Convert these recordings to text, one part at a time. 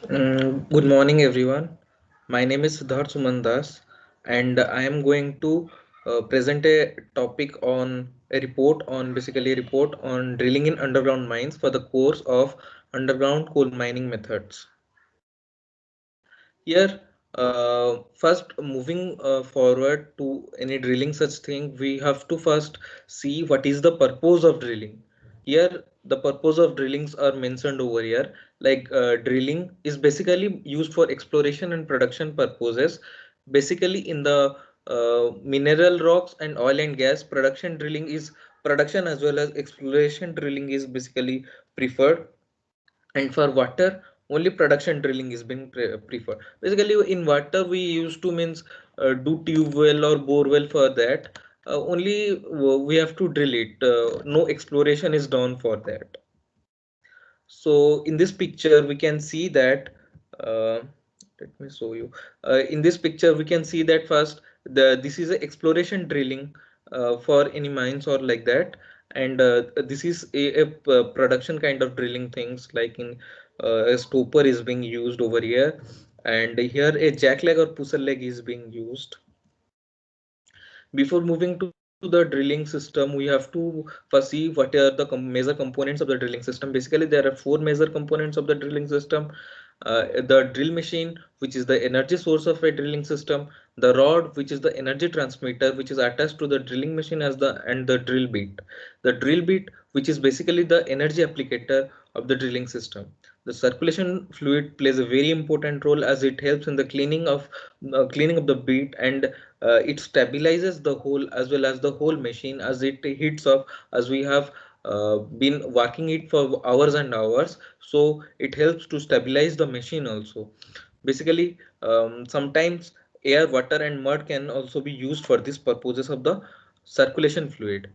Good morning, everyone. My name is Siddharth Sumandas, and I am going to present a topic on a report on basically a report on drilling in underground mines for the course of underground coal mining methods. Here, first moving forward to any drilling such thing, we have to first see what is the purpose of drilling. Here, the purpose of drillings are mentioned over here. Like drilling is basically used for exploration and production purposes. Basically, in the mineral rocks and oil and gas production, drilling is production as well as exploration drilling is basically preferred, and for water only production drilling is being preferred. Basically in water we used to means do tube well or bore well. For that only we have to drill it, no exploration is done for that. So in this picture we can see that uh, let me show you. In this picture we can see that first this is a exploration drilling for any mines or like that, and this is a production kind of drilling things like in a stopper is being used over here, and here a jack leg or pusher leg is being used. Before moving to the drilling system, we have to first see what are the major components of the drilling system. Basically, there are four major components of the drilling system. The drill machine, which is the energy source of a drilling system, the rod, which is the energy transmitter, which is attached to the drilling machine as the and the drill bit. The drill bit, which is basically the energy applicator of the drilling system. The circulation fluid plays a very important role as it helps in the cleaning of the bit, and it stabilizes the whole as well as the whole machine as it heats up, as we have been working it for hours and hours, so it helps to stabilize the machine also. Basically sometimes air, water and mud can also be used for these purposes of the circulation fluid.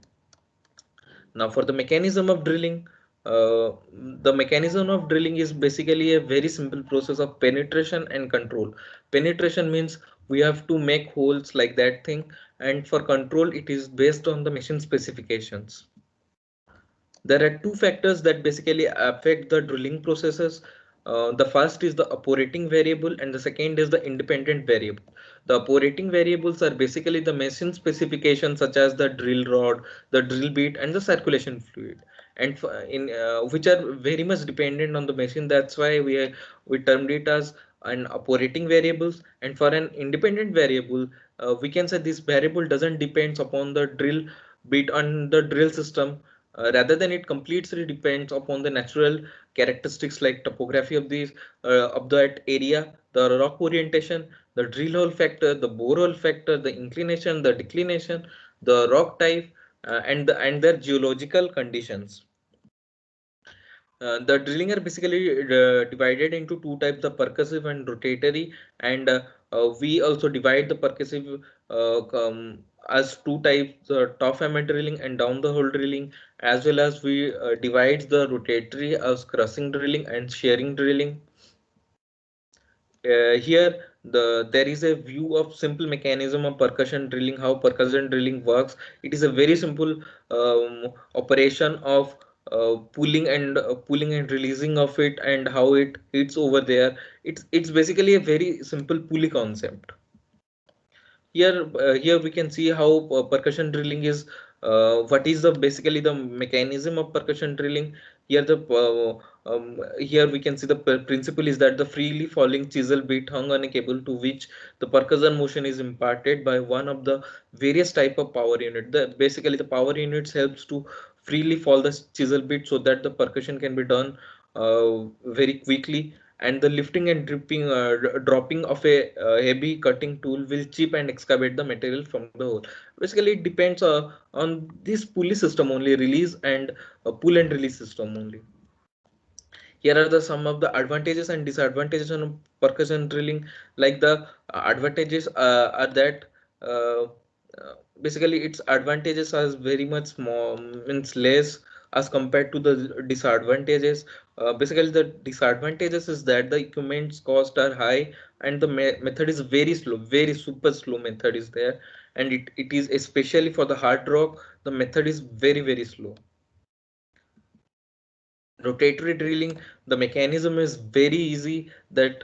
Now for the mechanism of drilling, the mechanism of drilling is basically a very simple process of penetration and control. Penetration means we have to make holes like that thing, and for control it is based on the machine specifications. There are two factors that basically affect the drilling processes. The first is the operating variable and the second is the independent variable. The operating variables are basically the machine specifications such as the drill rod, the drill bit and the circulation fluid, and in which are very much dependent on the machine. That's why we termed it as an operating variables. And for an independent variable, we can say this variable doesn't depends upon the drill bit on the drill system, rather than it completely depends upon the natural characteristics like topography of these of that area, the rock orientation, the drill hole factor, the bore hole factor, the inclination, the declination, the rock type, and their geological conditions. The drilling are basically divided into two types, the percussive and rotatory, and we also divide the percussive as two types, top hammer drilling and down the hole drilling, as well as we divide the rotatory as crushing drilling and shearing drilling. Here there is a view of simple mechanism of percussion drilling, how percussion drilling works. It is a very simple operation of pulling and releasing of it, and how it hits over there. It's basically a very simple pulley concept. Here we can see how percussion drilling is, what is the basically the mechanism of percussion drilling. Here we can see the principle is that the freely falling chisel bit hung on a cable to which the percussion motion is imparted by one of the various type of power unit. The basically the power units helps to freely fall the chisel bit so that the percussion can be done very quickly, and the lifting and dropping of a heavy cutting tool will chip and excavate the material from the hole. Basically it depends on this pulley system only, release and pull and release system only. Here are the some of the advantages and disadvantages on percussion drilling. Like the advantages are that uh, basically its advantages are very much small, means less as compared to the disadvantages. Basically the disadvantages is that the equipment's cost are high, and the method is very slow, very super slow method is there, and it is especially for the hard rock, the method is very slow. Rotatory drilling, the mechanism is very easy, that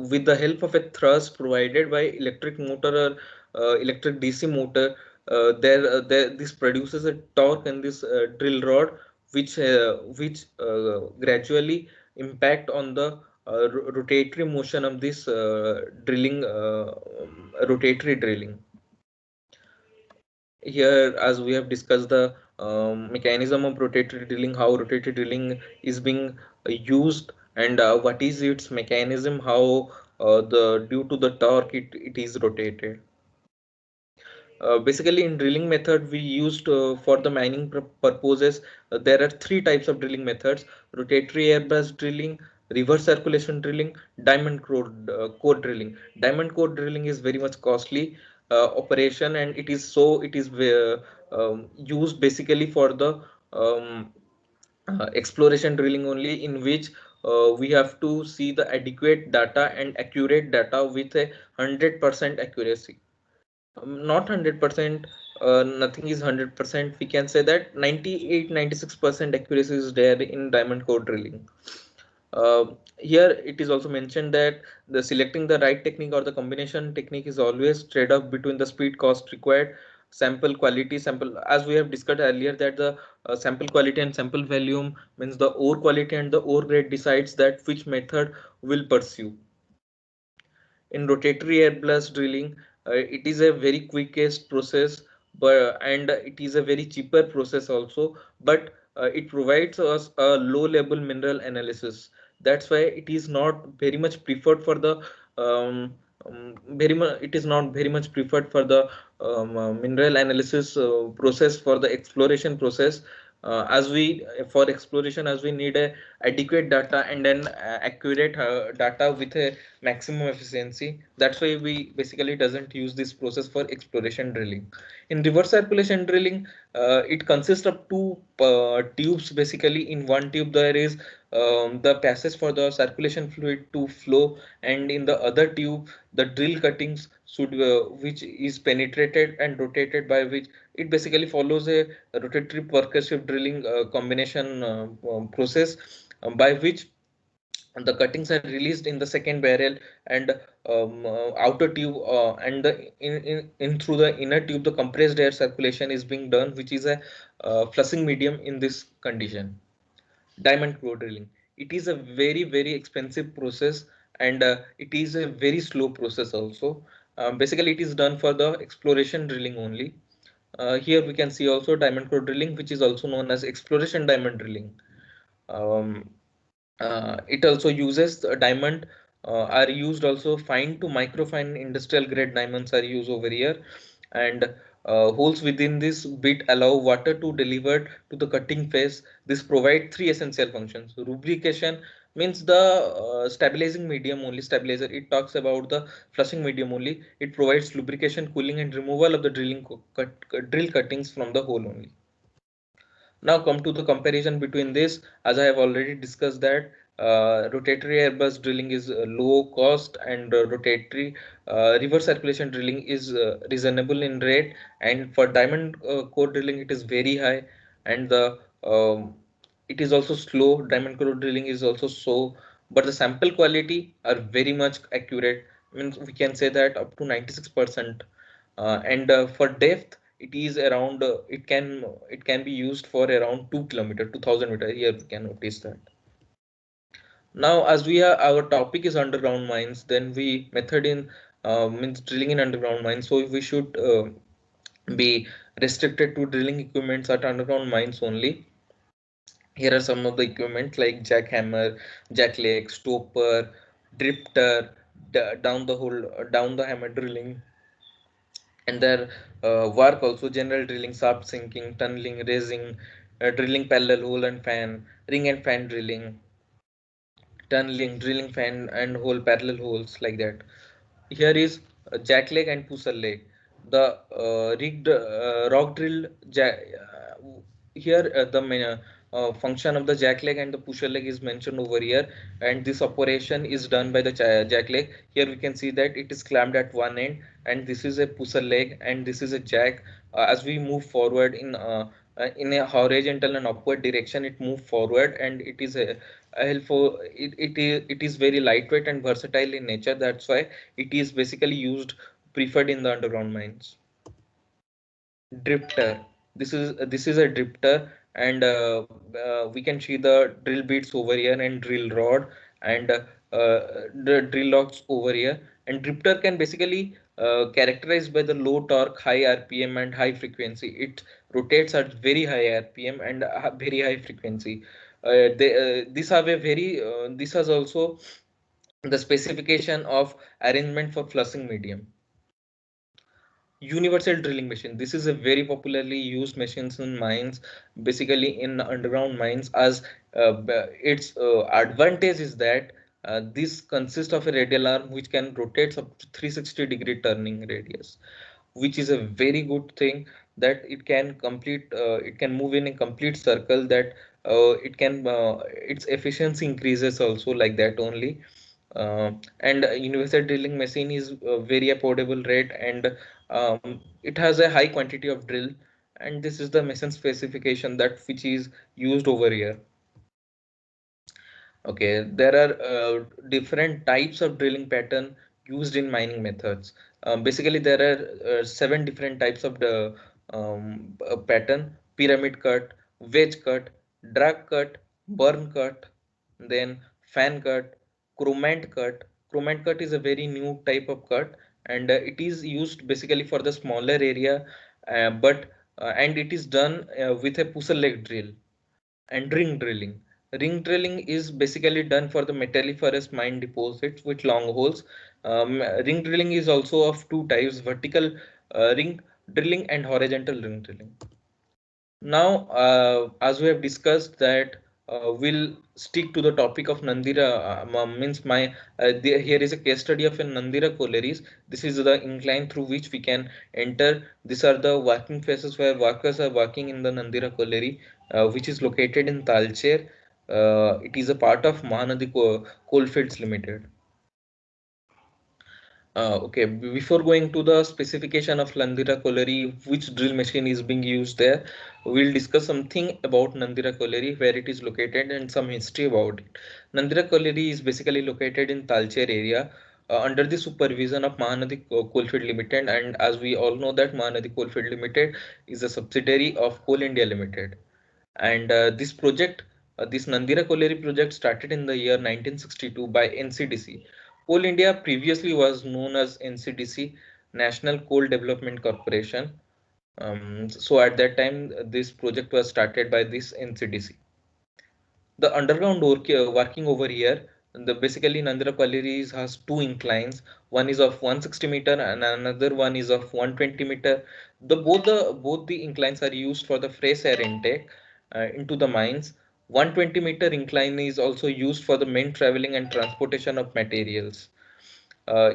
with the help of a thrust provided by electric motor or electric DC motor, this produces a torque in this drill rod, which gradually impact on the rotatory motion of this drilling, rotatory drilling. Here, as we have discussed the mechanism of rotatory drilling, how rotatory drilling is being used, and what is its mechanism, how the due to the torque it is rotated. Basically, in drilling method we used for the mining purposes, there are three types of drilling methods: rotatory airbrush drilling, reverse circulation drilling, diamond core drilling. Diamond core drilling is very much costly operation, and it is used basically for the um, exploration drilling only, in which we have to see the adequate data and accurate data with a 100% accuracy. Not 100%, nothing is 100%. We can say that 98 96% accuracy is there in diamond core drilling. Here it is also mentioned that the selecting the right technique or the combination technique is always trade-off between the speed cost required, sample quality, sample, as we have discussed earlier, that the sample quality and sample volume means the ore quality and the ore grade decides that which method will pursue. In rotatory air blast drilling, it is a very quickest process, but and it is a very cheaper process also, but it provides us a low level mineral analysis. That's why it is not very much preferred for the very much it is not very much preferred for the mineral analysis process, for the exploration process, as we for exploration, as we need a adequate data and then accurate data with a maximum efficiency. That's why we basically doesn't use this process for exploration drilling. In reverse circulation drilling, it consists of two tubes. Basically, in one tube there is the passage for the circulation fluid to flow, and in the other tube the drill cuttings should which is penetrated and rotated, by which it basically follows a rotatory percussive drilling combination process, by which the cuttings are released in the second barrel, and outer tube and the in through the inner tube the compressed air circulation is being done, which is a flushing medium in this condition. Diamond core drilling, it is a very expensive process, and it is a very slow process also. Basically it is done for the exploration drilling only. Here we can see also diamond core drilling, which is also known as exploration diamond drilling. um, it also uses diamond are used also, fine to microfine industrial grade diamonds are used over here, and holes within this bit allow water to deliver to the cutting face. This provide three essential functions. Lubrication means the stabilizing medium only, stabilizer, it talks about the flushing medium only. It provides lubrication, cooling, and removal of the drill cuttings from the hole only. Now come to the comparison between this, as I have already discussed that rotatory airbrush drilling is low cost, and rotatory reverse circulation drilling is reasonable in rate, and for diamond core drilling it is very high, and the it is also slow. Diamond core drilling is also slow, but the sample quality are very much accurate. Means we can say that up to 96%, and for depth it is around it can be used for around 2 kilometer, 2000 meter. Here we can notice that. Now as we are, our topic is underground mines, then we method in means drilling in underground mines, so we should be restricted to drilling equipments at underground mines only. Here are some of the equipment like jackhammer, jackleg, stopper, drifter, down the hole, down the hammer drilling, and their work also: general drilling, shaft sinking, tunneling, raising, drilling parallel hole and fan, ring and fan drilling, tunneling, drilling fan and hole parallel holes, like that. Here is jack leg and pusher leg. The rigged rock drill here the function of the jack leg and the pusher leg is mentioned over here, and this operation is done by the jack leg. Here we can see that it is clamped at one end, and this is a pusher leg and this is a jack. As we move forward in in a horizontal and upward direction. It move forward, and it is a helpful. It is very lightweight and versatile in nature. That's why it is basically used preferred in the underground mines. Drifter. This is a drifter, and we can see the drill bits over here and drill rod, and the drill logs over here. And drifter can basically characterized by the low torque, high RPM, and high frequency. It rotates at very high RPM and very high frequency. These have a very this has also the specification of arrangement for flushing medium. Universal drilling machine. This is a very popularly used machines in mines, basically in underground mines. As its advantage is that this consists of a radial arm which can rotate up to 360-degree turning radius, which is a very good thing, that it can complete it can move in a complete circle, that it can its efficiency increases also like that only. And universal drilling machine is very affordable rate, and it has a high quantity of drill, and this is the machine specification that which is used over here. Okay, there are different types of drilling pattern used in mining methods. Basically, there are 7 different types of the pattern: pyramid cut, wedge cut, drag cut, burn cut, then fan cut, chromant cut. Chromant cut is a very new type of cut, and it is used basically for the smaller area, but and it is done with a pusher leg drill. And ring drilling. Ring drilling is basically done for the metalliferous mine deposits with long holes. Ring drilling is also of two types: vertical ring drilling and horizontal ring drilling. Now, as we have discussed that we'll stick to the topic of Nandira, means here is a case study of a Nandira collieries. This is the incline through which we can enter. These are the working phases where workers are working in the Nandira colliery, which is located in Talcher. It is a part of Mahanadi Coalfields Limited. Okay, before going to the specification of Nandira Colliery, which drill machine is being used there, we'll discuss something about Nandira Colliery, where it is located, and some history about it. Nandira Colliery is basically located in Talcher area under the supervision of Mahanadi Coalfield Limited, and as we all know that Mahanadi Coalfield Limited is a subsidiary of Coal India Limited. And this Nandira Colliery project started in the year 1962 by NCDC. Coal India previously was known as NCDC, National Coal Development Corporation. So at that time, this project was started by this NCDC. The underground working over here, the basically Nandira Collieries has two inclines. One is of 160 meter and another one is of 120 meter. Both the inclines are used for the fresh air intake into the mines. 120-meter incline is also used for the main traveling and transportation of materials.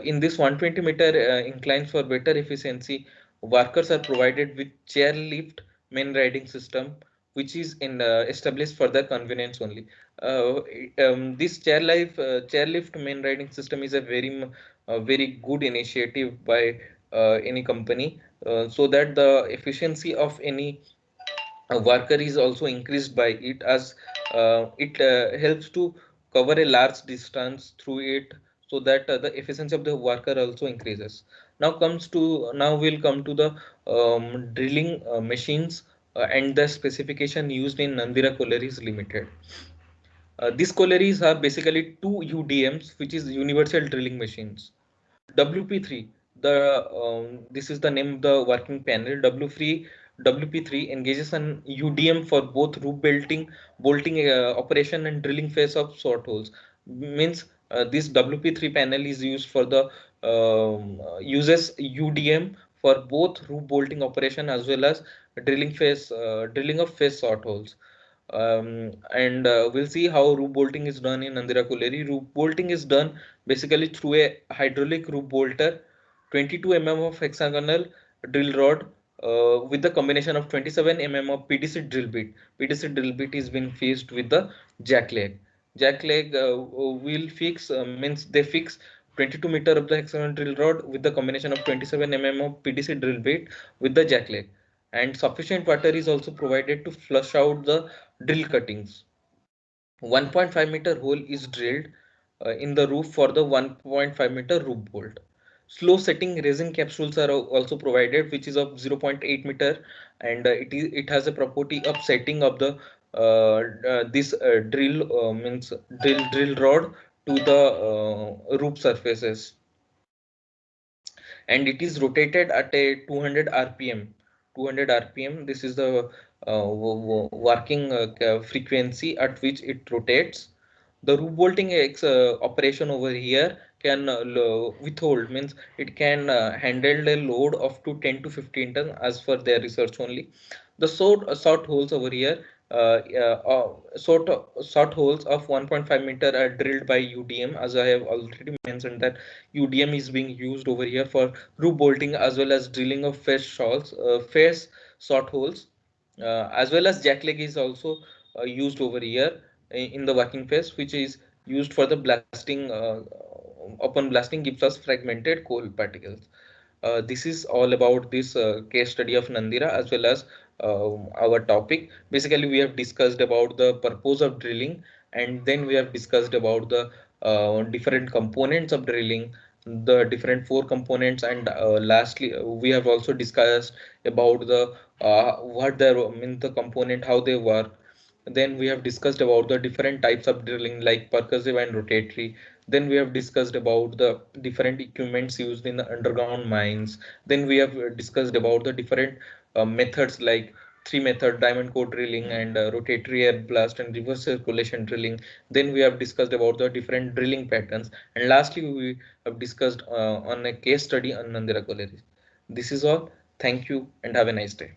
In this 120-meter incline, for better efficiency, workers are provided with chairlift main riding system, which is established for their convenience only. This chairlift main riding system is a very good initiative by any company, so that the efficiency of any worker is also increased by it, as it helps to cover a large distance through it, so that the efficiency of the worker also increases. Now we'll come to the drilling machines and the specification used in Nandira Collieries Limited. These collieries are basically two UDMs, which is universal drilling machines. WP3, this is the name of the working panel. WP3 engages an UDM for both roof bolting operation and drilling phase of short holes. Means this WP3 panel is used for the uses UDM for both roof bolting operation as well as drilling of phase short holes. And we'll see how roof bolting is done in Nandira Colliery. Roof bolting is done basically through a hydraulic roof bolter, 22 mm of hexagonal drill rod with the combination of 27 mm of PDC drill bit. PDC drill bit is been fixed with the jack leg. Jack leg will fix means they fix 22-meter of the hexagonal drill rod with the combination of 27 mm of PDC drill bit with the jack leg. and sufficient water is also provided to flush out the drill cuttings. 1.5-meter hole is drilled in the roof for the 1.5-meter roof bolt. Slow setting resin capsules are also provided, which is of 0.8 meter, and it has a property of setting of the this drill means drill rod to the roof surfaces, and it is rotated at a 200 rpm. 200 rpm, this is the working frequency at which it rotates. The roof bolting operation over here can withhold, means it can handle a load of to 10 to 15 ton as per their research only. The short holes over here, short holes of 1.5 meter are drilled by UDM, as I have already mentioned that UDM is being used over here for roof bolting as well as drilling of face short holes, as well as jack leg is also used over here in the working phase, which is used for the blasting. Upon blasting gives us fragmented coal particles. This is all about this case study of Nandira as well as our topic. Basically, we have discussed about the purpose of drilling, and then we have discussed about the different components of drilling, the different four components, and lastly, we have also discussed about the what the mean the component, how they work. Then we have discussed about the different types of drilling like percussive and rotatory. Then we have discussed about the different equipments used in the underground mines. Then we have discussed about the different methods like three method diamond core drilling and rotatory air blast and reverse circulation drilling. Then we have discussed about the different drilling patterns, and lastly we have discussed on a case study on Nandira Colliery. This is all. Thank you and have a nice day.